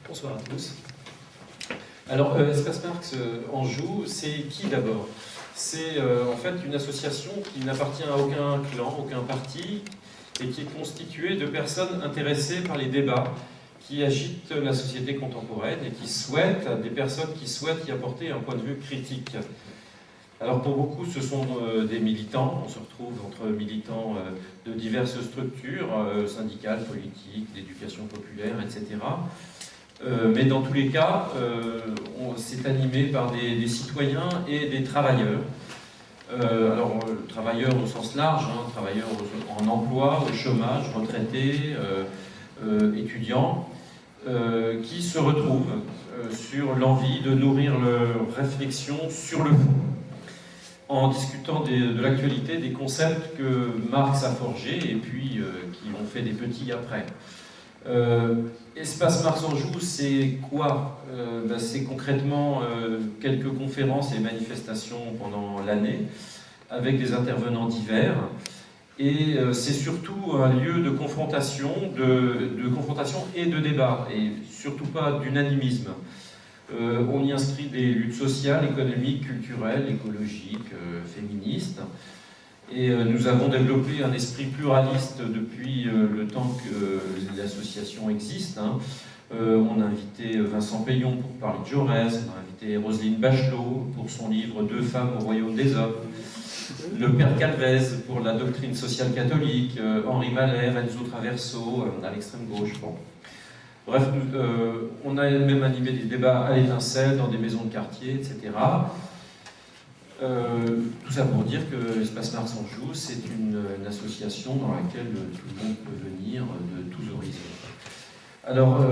Bonsoir à tous. Alors, Espace Marx Anjou, c'est qui d'abord? C'est en fait une association qui n'appartient à aucun clan, aucun parti, et qui est constituée de personnes intéressées par les débats qui agitent la société contemporaine et des personnes qui souhaitent y apporter un point de vue critique. Alors pour beaucoup, ce sont des militants. On se retrouve entre militants de diverses structures, syndicales, politiques, d'éducation populaire, etc. Mais dans tous les cas, c'est animé par des citoyens et des travailleurs. Alors, travailleurs au sens large, hein, travailleurs en emploi, au chômage, retraités, étudiants, qui se retrouvent sur l'envie de nourrir leur réflexion sur le fond, en discutant de l'actualité, des concepts que Marx a forgés et puis qui ont fait des petits après. Espace Marx Anjou, c'est quoi? C'est concrètement quelques conférences et manifestations pendant l'année, avec des intervenants divers. Et c'est surtout un lieu de confrontation, confrontation et de débat, et surtout pas d'unanimisme. On y inscrit des luttes sociales, économiques, culturelles, écologiques, féministes. Et nous avons développé un esprit pluraliste depuis le temps que l'association existe. Hein. On a invité Vincent Payon pour parler de Jaurès, on a invité Roselyne Bachelot pour son livre « Deux femmes au royaume des hommes », le père Calvez pour la doctrine sociale catholique, Henri Malher, Enzo Traverso à l'extrême gauche. Bon. Bref, on a même animé des débats à l'étincelle dans des maisons de quartier, etc. Tout ça pour dire que l'Espace Marx Anjou, c'est une association dans laquelle tout le monde peut venir de tous horizons. Alors,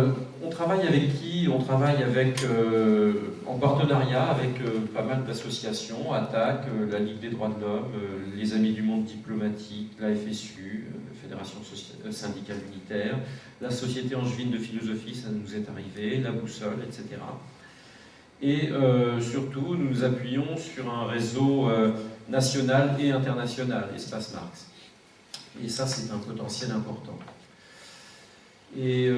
on travaille avec qui? On travaille en partenariat avec pas mal d'associations, ATTAC, la Ligue des droits de l'homme, les Amis du monde diplomatique, la FSU, Fédération syndicale unitaire, la Société angevine de philosophie, ça nous est arrivé, la Boussole, etc. Et surtout, nous nous appuyons sur un réseau national et international, Espace Marx. Et ça, c'est un potentiel important. Et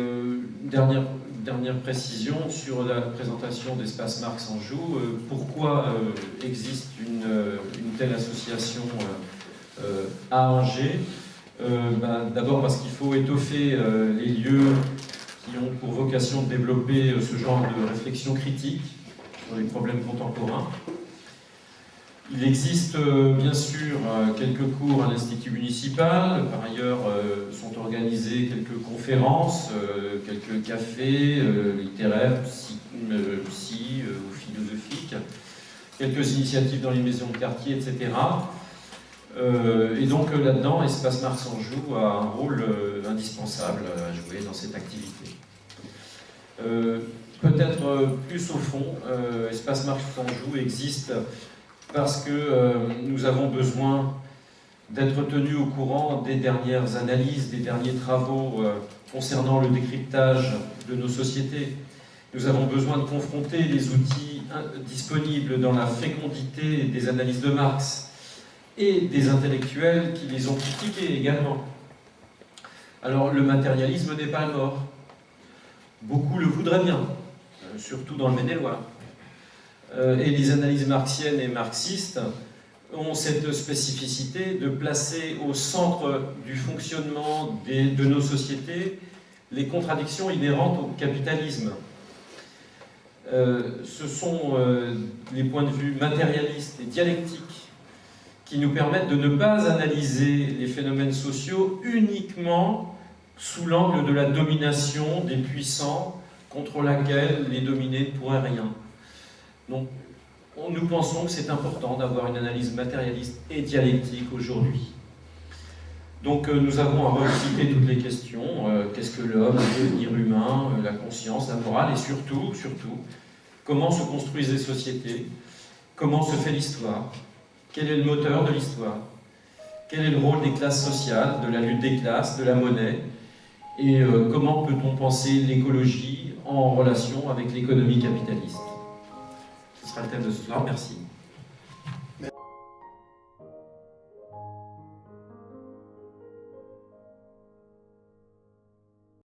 dernière précision sur la présentation d'Espace Marx Anjou. Pourquoi existe une telle association à Angers? D'abord parce qu'il faut étoffer les lieux qui ont pour vocation de développer ce genre de réflexion critique sur les problèmes contemporains. Il existe bien sûr quelques cours à l'Institut municipal, par ailleurs sont organisées quelques conférences, quelques cafés littéraires, psy ou philosophiques, quelques initiatives dans les maisons de quartier, etc. Et donc là-dedans, Espace Marx Anjou a un rôle indispensable à jouer dans cette activité. Peut-être plus au fond, Espace Marx Anjou existe parce que nous avons besoin d'être tenus au courant des dernières analyses, des derniers travaux concernant le décryptage de nos sociétés. Nous avons besoin de confronter les outils disponibles dans la fécondité des analyses de Marx et des intellectuels qui les ont critiqués également. Alors le matérialisme n'est pas mort. Beaucoup le voudraient bien, surtout dans le Maine-et-Loire. Et les analyses marxiennes et marxistes ont cette spécificité de placer au centre du fonctionnement de nos sociétés les contradictions inhérentes au capitalisme. Ce sont les points de vue matérialistes et dialectiques qui nous permettent de ne pas analyser les phénomènes sociaux uniquement sous l'angle de la domination des puissants contre laquelle les dominés ne pourraient rien. Donc, nous pensons que c'est important d'avoir une analyse matérialiste et dialectique aujourd'hui. Donc, nous avons à revisiter toutes les questions. Qu'est-ce que l'homme, le devenir humain, la conscience, la morale, et surtout, comment se construisent les sociétés, comment se fait l'histoire, quel est le moteur de l'histoire, quel est le rôle des classes sociales, de la lutte des classes, de la monnaie, et comment peut-on penser l'écologie en relation avec l'économie capitaliste. Ce sera le thème de ce soir. Merci.